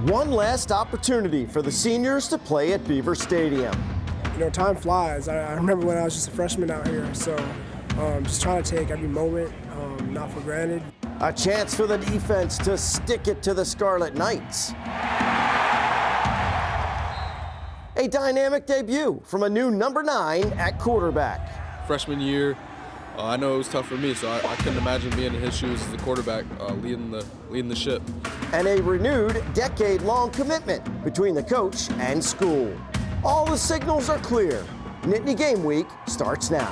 One last opportunity for the seniors to play at Beaver Stadium. You know, time flies. I remember when I was just a freshman out here, so just trying to take every moment, not for granted. A chance for the defense to stick it to the Scarlet Knights. A dynamic debut from a new number 9 at quarterback. Freshman year, I know it was tough for me, so I couldn't imagine being in his shoes as a quarterback, leading the ship. And a renewed decade-long commitment between the coach and school. All the signals are clear. Nittany Game Week starts now.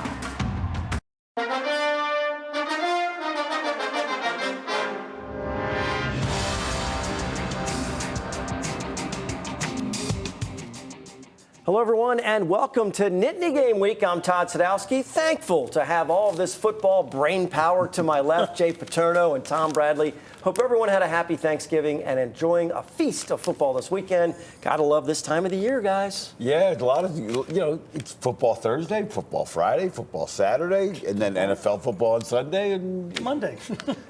Hello, everyone, and welcome to Nittany Game Week. I'm Todd Sadowski. Thankful to have all of this football brain power to my left, Jay Paterno and Tom Bradley. Hope everyone had a happy Thanksgiving and enjoying a feast of football this weekend. Gotta love this time of the year, guys. Yeah, a lot of, it's football Thursday, football Friday, football Saturday, and then NFL football on Sunday and Monday.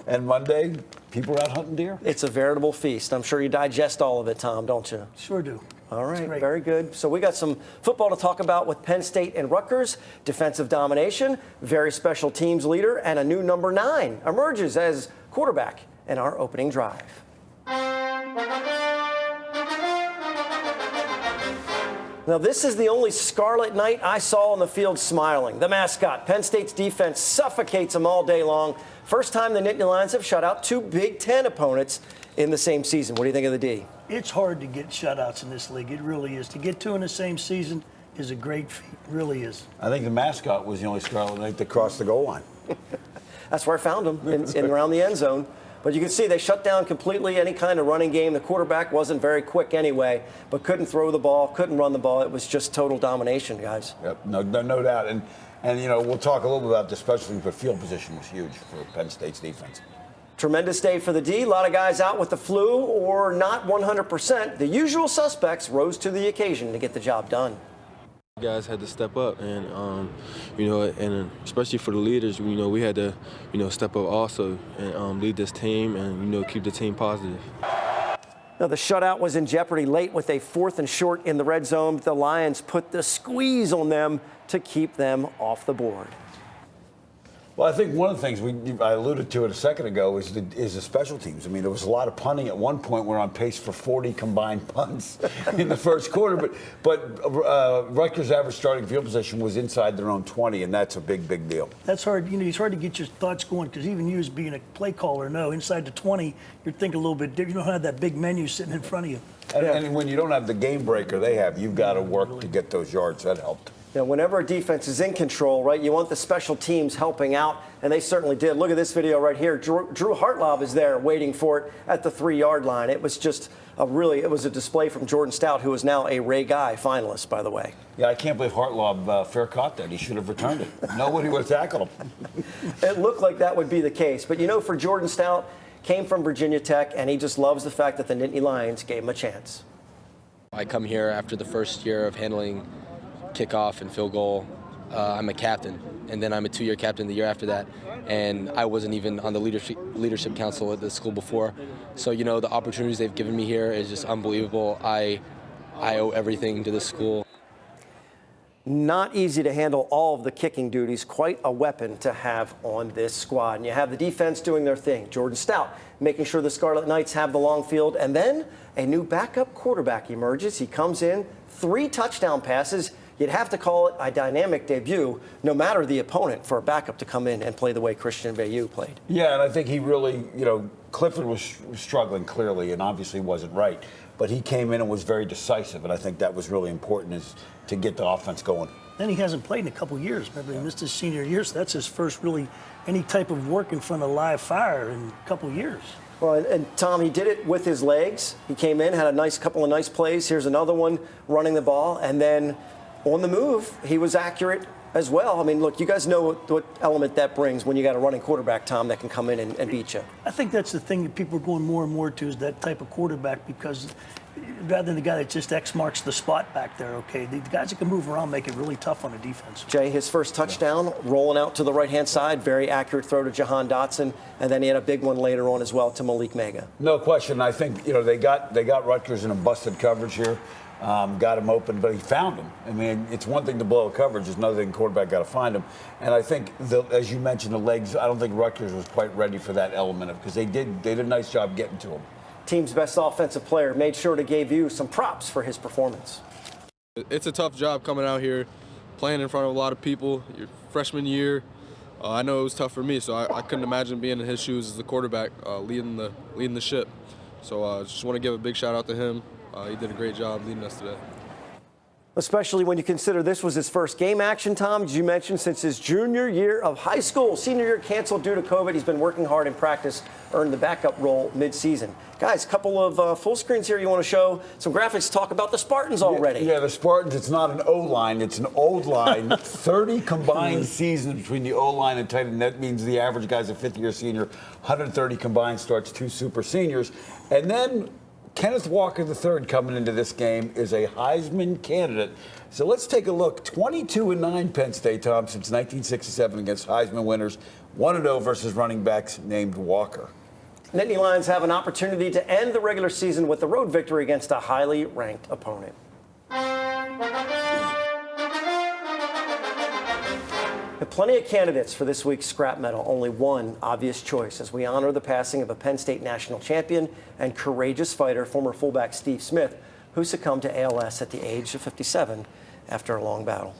And Monday, people are out hunting deer. It's a veritable feast. I'm sure you digest all of it, Tom, don't you? Sure do. All right, very good. So we got some football to talk about with Penn State and Rutgers, defensive domination, very special teams leader, and a new number 9 emerges as quarterback in our opening drive. Now, this is the only Scarlet Knight I saw on the field smiling. The mascot, Penn State's defense suffocates them all day long. First time the Nittany Lions have shut out 2 Big Ten opponents in the same season. What do you think of the D? It's hard to get shutouts in this league. It really is. To get 2 in the same season is a great feat. It really is. I think the mascot was the only Scarlet Knight that crossed the goal line. That's where I found him, in around the end zone. But you can see they shut down completely any kind of running game. The quarterback wasn't very quick anyway, but couldn't throw the ball, couldn't run the ball. It was just total domination, guys. Yep, no doubt. And we'll talk a little bit about the special teams, but field position was huge for Penn State's defense. Tremendous day for the D. A lot of guys out with the flu or not 100%. The usual suspects rose to the occasion to get the job done. Guys had to step up, and and especially for the leaders, we had to, step up also and lead this team and keep the team positive. Now, the shutout was in jeopardy late with a 4th and short in the red zone. The Lions put the squeeze on them to keep them off the board. Well, I think one of the things I alluded to it a second ago is the special teams. I mean, there was a lot of punting at one point. We're on pace for 40 combined punts in the first quarter, but Rutgers' average starting field position was inside their own 20, and that's a big deal. That's hard. It's hard to get your thoughts going because even you as being a play caller know inside the 20, you're thinking a little bit different. You don't have that big menu sitting in front of you. And when you don't have the game breaker they have, you've got to work to get those yards. That helped. Now, whenever a defense is in control, right, you want the special teams helping out, and they certainly did. Look at this video right here. Drew Hartlob is there waiting for it at the 3-yard line. It was just it was a display from Jordan Stout, who is now a Ray Guy finalist, by the way. Yeah, I can't believe Hartlob fair caught that. He should have returned it. Nobody would have tackled him. It looked like that would be the case. But, for Jordan Stout, came from Virginia Tech, and he just loves the fact that the Nittany Lions gave him a chance. I come here after the first year of handling kickoff and field goal. I'm a captain, and then I'm a 2-year captain the year after that, and I wasn't even on the leadership council at the school before. So the opportunities they've given me here is just unbelievable. I owe everything to this school. Not easy to handle all of the kicking duties. Quite a weapon to have on this squad. And you have the defense doing their thing. Jordan Stout making sure the Scarlet Knights have the long field, and then a new backup quarterback emerges. He comes in, 3 touchdown passes. You'd have to call it a dynamic debut, no matter the opponent, for a backup to come in and play the way Christian Bayou played. Yeah, and I think he really, Clifford was struggling clearly and obviously wasn't right. But he came in and was very decisive, and I think that was really important is to get the offense going. Then he hasn't played in a couple years. Remember, he missed his senior year, so that's his first really any type of work in front of live fire in a couple years. Well, and Tom, he did it with his legs. He came in, had a couple of nice plays. Here's another one, running the ball, and then on the move, he was accurate as well. I mean, look, you guys know what element that brings when you got a running quarterback, Tom, that can come in and beat you. I think that's the thing that people are going more and more to is that type of quarterback because rather than the guy that just X marks the spot back there, okay? The guys that can move around make it really tough on the defense. Jay, his first touchdown, rolling out to the right-hand side, very accurate throw to Jahan Dotson, and then he had a big one later on as well to Malik Mega. No question. I think they got Rutgers in a busted coverage here, got him open, but he found him. I mean, it's one thing to blow a coverage; it's another thing quarterback got to find him. And I think, as you mentioned, the legs. I don't think Rutgers was quite ready for that element because they did a nice job getting to him. Team's best offensive player made sure to give you some props for his performance. It's a tough job coming out here, playing in front of a lot of people. Your freshman year, I know it was tough for me, so I couldn't imagine being in his shoes as the quarterback, leading the ship. So I just want to give a big shout out to him. He did a great job leading us today. Especially when you consider this was his first game action, Tom, as you mentioned, since his junior year of high school. Senior year canceled due to COVID. He's been working hard in practice, earned the backup role midseason. Guys, a couple of full screens here you want to show. Some graphics talk about the Spartans already. Yeah, the Spartans, it's not an O-line, it's an old line. 30 combined seasons between the O-line and tight end. That means the average guy's a fifth-year senior. 130 combined starts, 2 super seniors. And then Kenneth Walker III coming into this game is a Heisman candidate. So let's take a look. 22-9 Penn State, Tom, since 1967 against Heisman winners. 1-0 versus running backs named Walker. Nittany Lions have an opportunity to end the regular season with a road victory against a highly ranked opponent. There are plenty of candidates for this week's scrap medal. Only one obvious choice as we honor the passing of a Penn State national champion and courageous fighter, former fullback Steve Smith, who succumbed to ALS at the age of 57 after a long battle.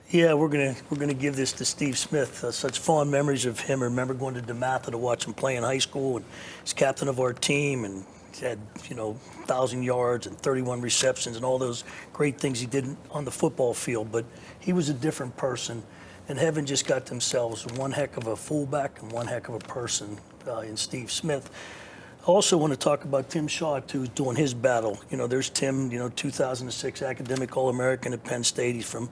Yeah, we're gonna give this to Steve Smith. Such fond memories of him. I remember going to DeMatha to watch him play in high school, and he's captain of our team, and had 1,000 yards and 31 receptions and all those great things he did on the football field. But he was a different person. And heaven just got themselves one heck of a fullback and one heck of a person in Steve Smith. I also want to talk about Tim Shaw, too, doing his battle. There's Tim, 2006 academic All-American at Penn State. He's from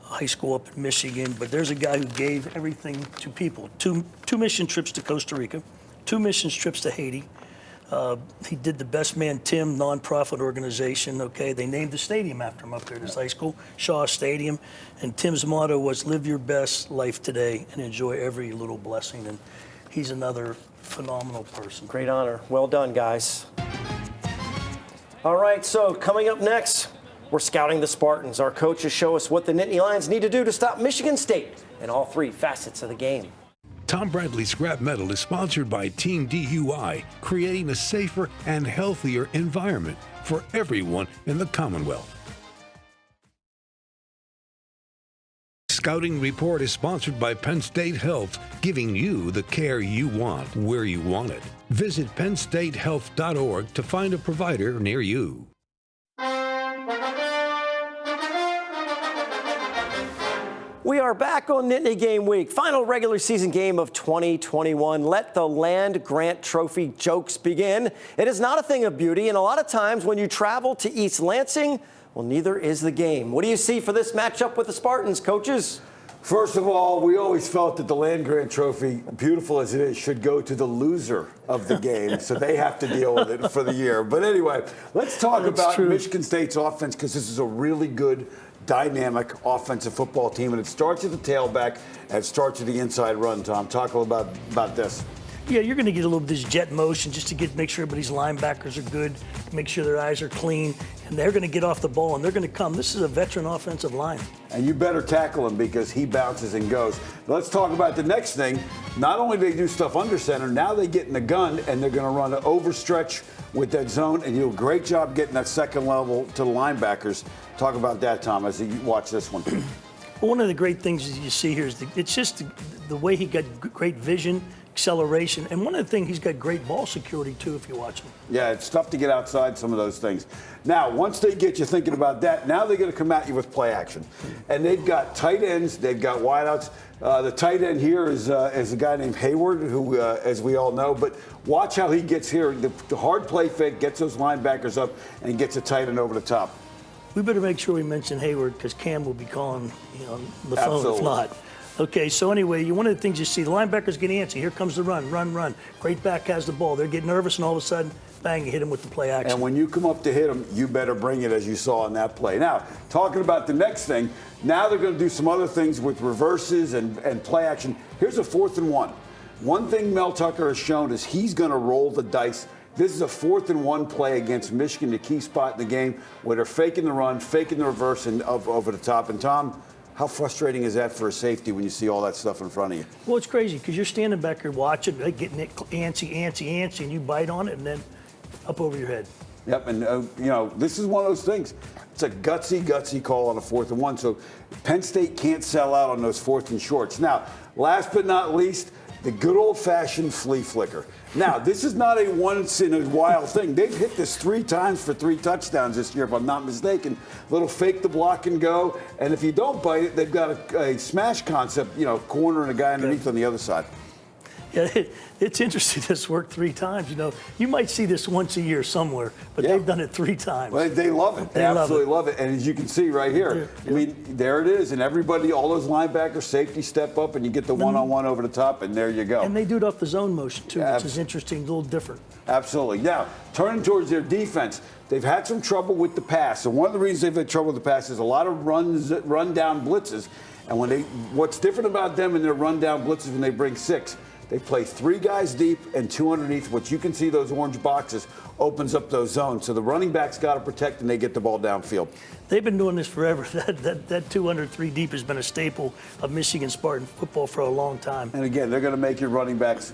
high school up in Michigan. But there's a guy who gave everything to people. Two mission trips to Costa Rica, 2 mission trips to Haiti. He did the Best Man Tim nonprofit organization, okay? They named the stadium after him up there at his high school, Shaw Stadium. And Tim's motto was live your best life today and enjoy every little blessing. And he's another phenomenal person. Great honor. Well done, guys. All right, so coming up next, we're scouting the Spartans. Our coaches show us what the Nittany Lions need to do to stop Michigan State in all 3 facets of the game. Tom Bradley's Scrap Metal is sponsored by Team DUI, creating a safer and healthier environment for everyone in the Commonwealth. Scouting Report is sponsored by Penn State Health, giving you the care you want, where you want it. Visit PennStateHealth.org to find a provider near you. We are back on Nittany Game Week, final regular season game of 2021. Let the Land Grant Trophy jokes begin. It is not a thing of beauty, and a lot of times when you travel to East Lansing, well, neither is the game. What do you see for this matchup with the Spartans, coaches? First of all, we always felt that the Land Grant Trophy, beautiful as it is, should go to the loser of the game, so they have to deal with it for the year. But anyway, let's talk about Michigan State's offense, because this is a really good, dynamic offensive football team, and it starts at the tailback and it starts at the inside run. Tom, talk a little about this. Yeah, you're going to get a little bit of this jet motion just to make sure everybody's linebackers are good, make sure their eyes are clean, and they're going to get off the ball, and they're going to come. This is a veteran offensive line. And you better tackle him because he bounces and goes. Let's talk about the next thing. Not only do they do stuff under center, now they get in the gun, and they're going to run an overstretch with that zone, and you do a great job getting that second level to the linebackers. Talk about that, Tom, as you watch this one. Well, one of the great things you see here is it's just the way he got great vision, acceleration, and one of the things he's got great ball security too if you watch him. Yeah, it's tough to get outside some of those things. Now, once they get you thinking about that, now they're going to come at you with play action. And they've got tight ends, they've got wideouts. The tight end here is a guy named Hayward, who, as we all know, but watch how he gets here. The hard play fake gets those linebackers up and gets a tight end over the top. We better make sure we mention Hayward because Cam will be calling the phone Absolutely. if not. Okay, so anyway, one of the things you see, the linebackers get antsy. Here comes the run. Great back has the ball. They get nervous, and all of a sudden, bang, you hit him with the play action. And when you come up to hit them, you better bring it, as you saw in that play. Now, talking about the next thing, now they're going to do some other things with reverses and play action. Here's a 4th and 1. One thing Mel Tucker has shown is he's going to roll the dice. This is a 4th and 1 play against Michigan, the key spot in the game, where they're faking the run, faking the reverse, and over the top. And Tom, how frustrating is that for a safety when you see all that stuff in front of you? Well, it's crazy because you're standing back here watching, getting it antsy, and you bite on it, and then up over your head. Yep, and this is one of those things. It's a gutsy call on a 4th and 1. So Penn State can't sell out on those 4th and shorts. Now, last but not least, the good old-fashioned flea flicker. Now, this is not a once-in-a-while thing. They've hit this 3 times for 3 touchdowns this year, if I'm not mistaken. Little fake the block and go. And if you don't bite it, they've got a smash concept, cornering a guy underneath on the other side. Yeah, it's interesting this worked 3 times. You might see this once a year somewhere, but they've done it 3 times. Well, they love it. They absolutely love it. And as you can see right here, I mean, there it is. And everybody, all those linebackers, safety step up, and you get the one-on-one over the top, and there you go. And they do it off the zone motion, too, which is interesting, a little different. Absolutely. Now, turning towards their defense, they've had some trouble with the pass. And one of the reasons they've had trouble with the pass is a lot of run-down blitzes. And what's different about them in their run-down blitzes when they bring 6, they play 3 guys deep and 2 underneath, which you can see those orange boxes opens up those zones. So the running backs got to protect, and they get the ball downfield. They've been doing this forever. That 2 under 3 deep has been a staple of Michigan Spartan football for a long time. And again, they're going to make your running backs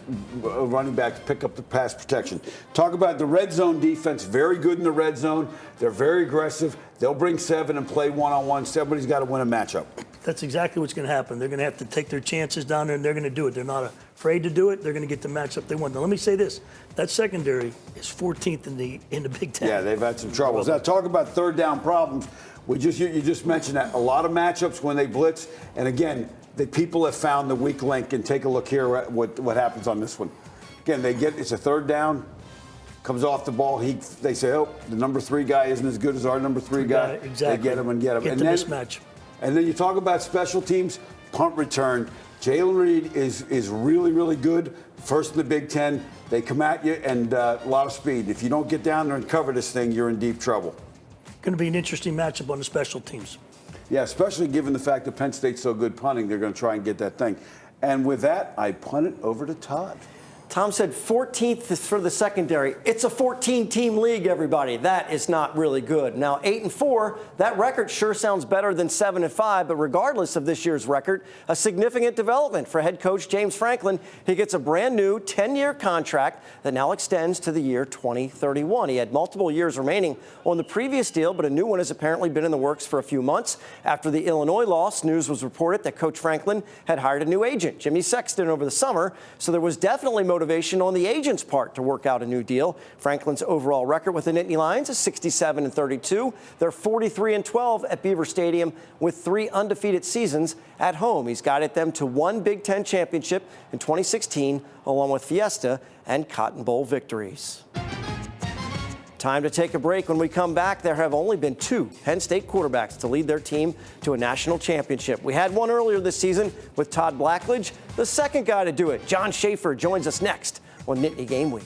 pick up the pass protection. Talk about the red zone defense. Very good in the red zone. They're very aggressive. They'll bring 7 and play one-on-one. Somebody's got to win a matchup. That's exactly what's going to happen. They're going to have to take their chances down there, and they're going to do it. They're not afraid to do it. They're going to get the matchup they want. Now, let me say this. That secondary is 14th in the Big Ten. Yeah, they've had some troubles. Now, talk about third down problems. You just mentioned that. A lot of matchups when they blitz. And, again, the people have found the weak link. And take a look here at what happens on this one. Again, it's a 3rd down. Comes off the ball. They say, oh, the number 3 guy isn't as good as our number 3 guy. Exactly. They get him. Get the mismatch. And then you talk about special teams, punt return. Jalen Reed is really, really good. First in the Big Ten. They come at you and a lot of speed. If you don't get down there and cover this thing, you're in deep trouble. Going to be an interesting matchup on the special teams. Yeah, especially given the fact that Penn State's so good punting, they're going to try and get that thing. And with that, I punt it over to Todd. Tom said 14th is for the secondary. It's a 14-team league, everybody. That is not really good. Now, 8-4, that record sure sounds better than 7-5, but regardless of this year's record, a significant development for head coach James Franklin. He gets a brand new 10-year contract that now extends to the year 2031. He had multiple years remaining on the previous deal, but a new one has apparently been in the works for a few months. After the Illinois loss, news was reported that Coach Franklin had hired a new agent, Jimmy Sexton, over the summer, so there was definitely motivation on the agent's part to work out a new deal. Franklin's overall record with the Nittany Lions is 67-32. They're 43-12 at Beaver Stadium with 3 undefeated seasons at home. He's guided them to 1 Big Ten championship in 2016, along with Fiesta and Cotton Bowl victories. Time to take a break. When we come back, there have only been 2 Penn State quarterbacks to lead their team to a national championship. We had one earlier this season with Todd Blackledge. The second guy to do it, John Schaefer, joins us next on Nittany Game Week.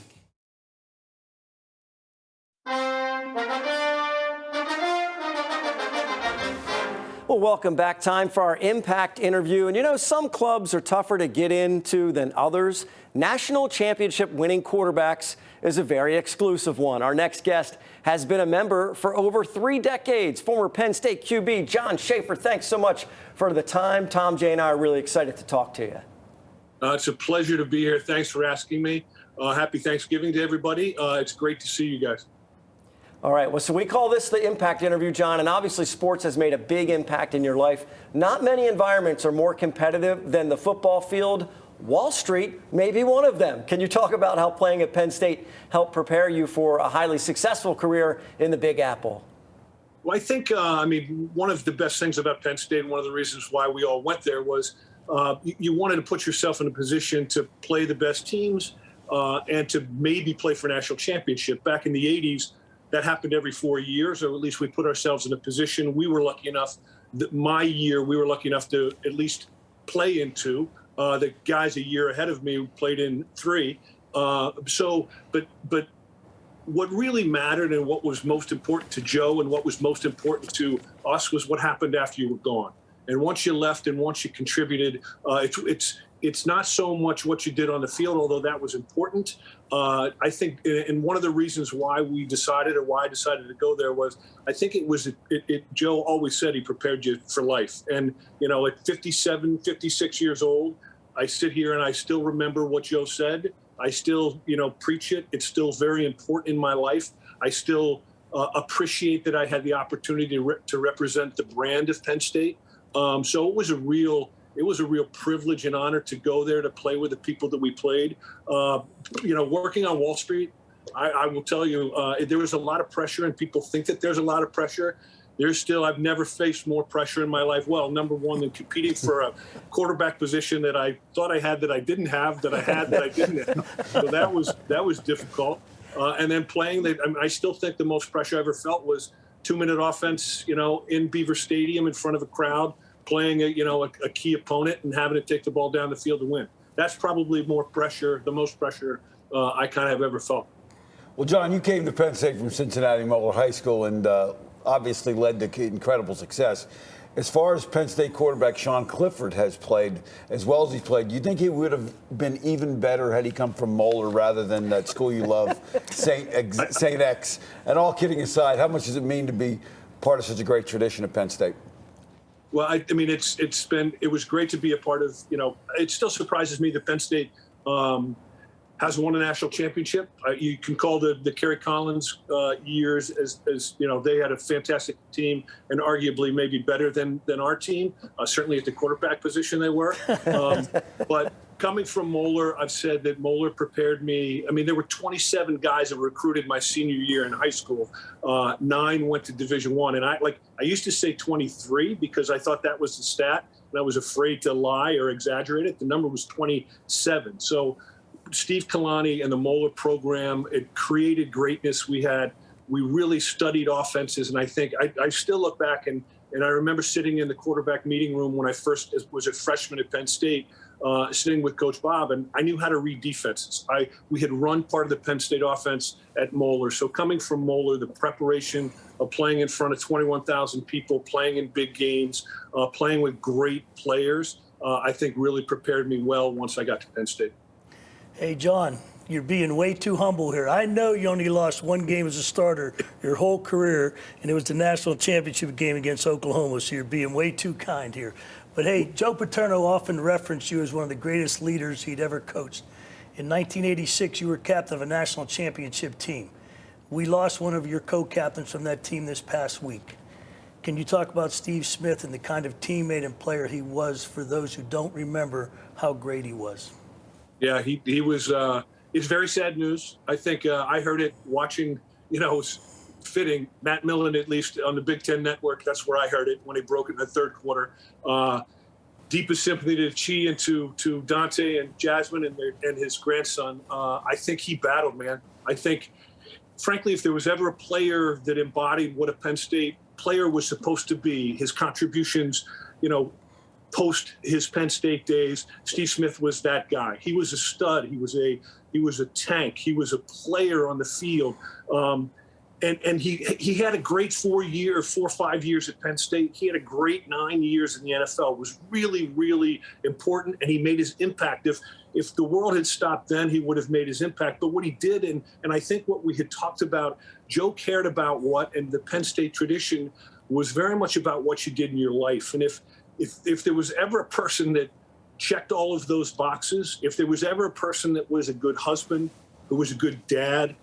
Well, welcome back. Time for our Impact interview. And some clubs are tougher to get into than others. National championship winning quarterbacks is a very exclusive one. Our next guest has been a member for over 3 decades. Former Penn State QB John Schaefer, thanks so much for the time. Tom, Jay, and I are really excited to talk to you. It's a pleasure to be here. Thanks for asking me. Happy Thanksgiving to everybody. It's great to see you guys. All right, well, so we call this the Impact interview, John, and obviously sports has made a big impact in your life. Not many environments are more competitive than the football field. Wall Street may be one of them. Can you talk about how playing at Penn State helped prepare you for a highly successful career in the Big Apple? Well, I think, one of the best things about Penn State, and one of the reasons why we all went there was you wanted to put yourself in a position to play the best teams and to maybe play for a national championship. Back in the 80s, that happened every 4 years, or at least we put ourselves in a position. We were lucky enough that my year, we were lucky enough to at least play into. The guys a year ahead of me played in 3. But what really mattered and what was most important to Joe and what was most important to us was what happened after you were gone. And once you left and once you contributed, it's not so much what you did on the field, although that was important. I think, and one of the reasons why we decided, or why I decided to go there, was I think it was, Joe always said he prepared you for life. And, at 57, 56 years old, I sit here and I still remember what Joe said. I still, preach it. It's still very important in my life. I still appreciate that I had the opportunity to represent the brand of Penn State. So it was a real privilege and honor to go there to play with the people that we played. Working on Wall Street, I will tell you, there was a lot of pressure, and people think that there's a lot of pressure. I've never faced more pressure in my life. Well, number one, than competing for a quarterback position that I thought I had that I didn't have, that I had that I didn't have. So that was difficult. And then playing, I still think the most pressure I ever felt was 2-minute offense, in Beaver Stadium in front of a crowd, playing a key opponent and having to take the ball down the field to win. That's probably the most pressure I kind of have ever felt. Well, John, you came to Penn State from Cincinnati Moeller High School and obviously led to incredible success. As far as Penn State quarterback Sean Clifford has played, as well as he's played, do you think he would have been even better had he come from Moeller rather than that school you love, St. X? And all kidding aside, how much does it mean to be part of such a great tradition at Penn State? Well, it was great to be a part of, it still surprises me that Penn State has won a national championship. You can call the Kerry Collins years as they had a fantastic team and arguably maybe better than our team. Certainly at the quarterback position they were. But coming from Moeller, I've said that Moeller prepared me. I mean, there were 27 guys that were recruited my senior year in high school. 9 went to Division I. And I used to say 23 because I thought that was the stat, and I was afraid to lie or exaggerate it. The number was 27. So Steve Kalani and the Moeller program, it created greatness. We really studied offenses, and I think I still look back and I remember sitting in the quarterback meeting room when I first was a freshman at Penn State, sitting with Coach Bob, and I knew how to read defenses. We had run part of the Penn State offense at Moeller, so coming from Moeller, the preparation of playing in front of 21,000 people, playing in big games, playing with great players, I think really prepared me well once I got to Penn State. Hey, John, you're being way too humble here. I know you only lost one game as a starter your whole career, and it was the national championship game against Oklahoma, so you're being way too kind here. But hey, Joe Paterno often referenced you as one of the greatest leaders he'd ever coached. In 1986, you were captain of a national championship team. We lost one of your co-captains from that team this past week. Can you talk about Steve Smith and the kind of teammate and player he was for those who don't remember how great he was? Yeah, he was. It's very sad news. I think I heard it watching. It was fitting. Matt Millen, at least on the Big Ten Network, that's where I heard it when he broke it in the third quarter. Deepest sympathy to Chi and to Dante and Jasmine and his grandson. I think he battled, man. I think, frankly, if there was ever a player that embodied what a Penn State player was supposed to be, his contributions, post his Penn State days, Steve Smith was that guy. He was a stud. He was a tank. He was a player on the field. And he had a great 4 or 5 years at Penn State. He had a great 9 years in the NFL. It was really, really important, and he made his impact. If the world had stopped then, he would have made his impact. But what he did, and I think what we had talked about, Joe cared about and the Penn State tradition was very much about what you did in your life. And if there was ever a person that checked all of those boxes, if there was ever a person that was a good husband, who was a good dad,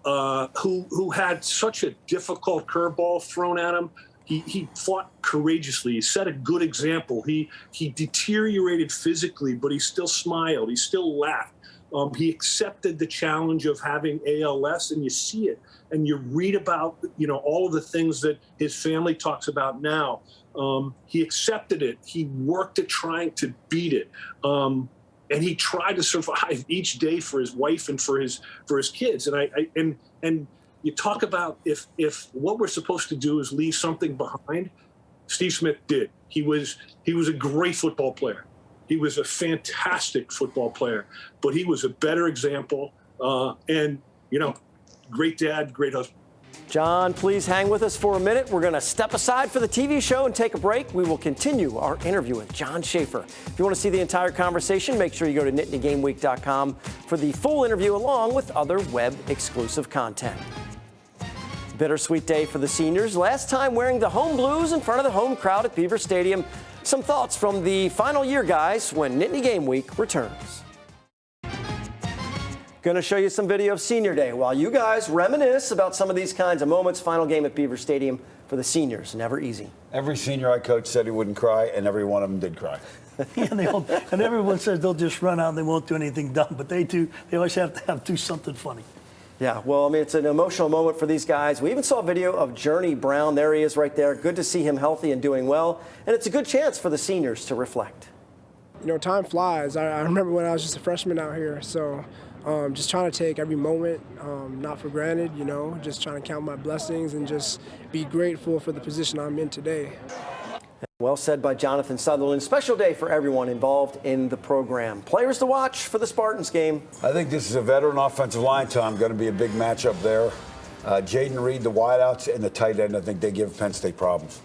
who had such a difficult curveball thrown at him, he fought courageously. He set a good example. He deteriorated physically, but he still smiled. He still laughed. He accepted the challenge of having ALS, and you see it, and you read about all of the things that his family talks about now. He accepted it. He worked at trying to beat it. And he tried to survive each day for his wife and for his kids. And you talk about if what we're supposed to do is leave something behind, Steve Smith did. He was a great football player. He was a fantastic football player, but he was a better example. And great dad, great husband. John, please hang with us for a minute. We're going to step aside for the TV show and take a break. We will continue our interview with John Schaefer. If you want to see the entire conversation, make sure you go to NittanyGameWeek.com for the full interview along with other web-exclusive content. Bittersweet day for the seniors. Last time wearing the home blues in front of the home crowd at Beaver Stadium. Some thoughts from the final year guys when Nittany Game Week returns. Going to show you some video of Senior Day while you guys reminisce about some of these kinds of moments. Final game at Beaver Stadium for the seniors. Never easy. Every senior I coached said he wouldn't cry, and every one of them did cry. Yeah, and everyone says they'll just run out and they won't do anything dumb, but they do. They always have to do something funny. Yeah, well, I mean, it's an emotional moment for these guys. We even saw a video of Journey Brown. There he is right there. Good to see him healthy and doing well. And it's a good chance for the seniors to reflect. You know, time flies. I remember when I was just a freshman out here, so just trying to take every moment, not for granted, you know, just trying to count my blessings and just be grateful for the position I'm in today. Well said by Jonathan Sutherland. Special day for everyone involved in the program. Players to watch for the Spartans game. I think this is a veteran offensive line, Tom. Going to be a big matchup there. Jaden Reed, the wideouts, and the tight end, I think they give Penn State problems.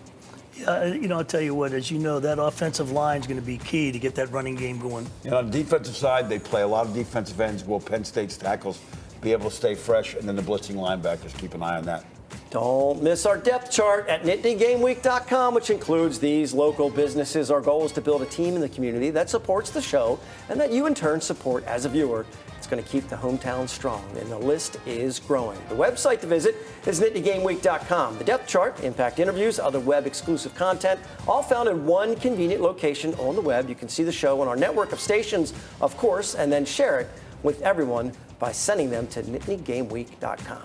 Yeah, you know, I'll tell you what, as you know, that offensive line is going to be key to get that running game going. And on the defensive side, they play a lot of defensive ends. Will Penn State's tackles be able to stay fresh? And then the blitzing linebackers, keep an eye on that. Don't miss our depth chart at NittanyGameWeek.com, which includes these local businesses. Our goal is to build a team in the community that supports the show and that you in turn support as a viewer. It's going to keep the hometown strong, and the list is growing. The website to visit is NittanyGameWeek.com. The depth chart, impact interviews, other web-exclusive content, all found in one convenient location on the web. You can see the show on our network of stations, of course, and then share it with everyone by sending them to NittanyGameWeek.com.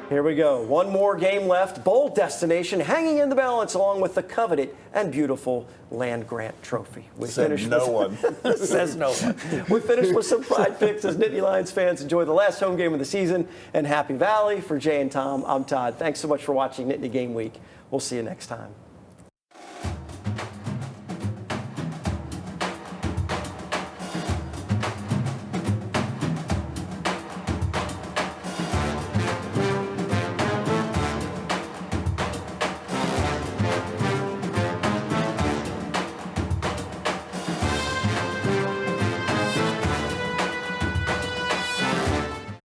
Here we go. One more game left. Bold destination hanging in the balance along with the coveted and beautiful land grant trophy. We Says no one. Says no one. We finished with some pride picks as Nittany Lions fans enjoy the last home game of the season. And Happy Valley. For Jay and Tom, I'm Todd. Thanks so much for watching Nittany Game Week. We'll see you next time.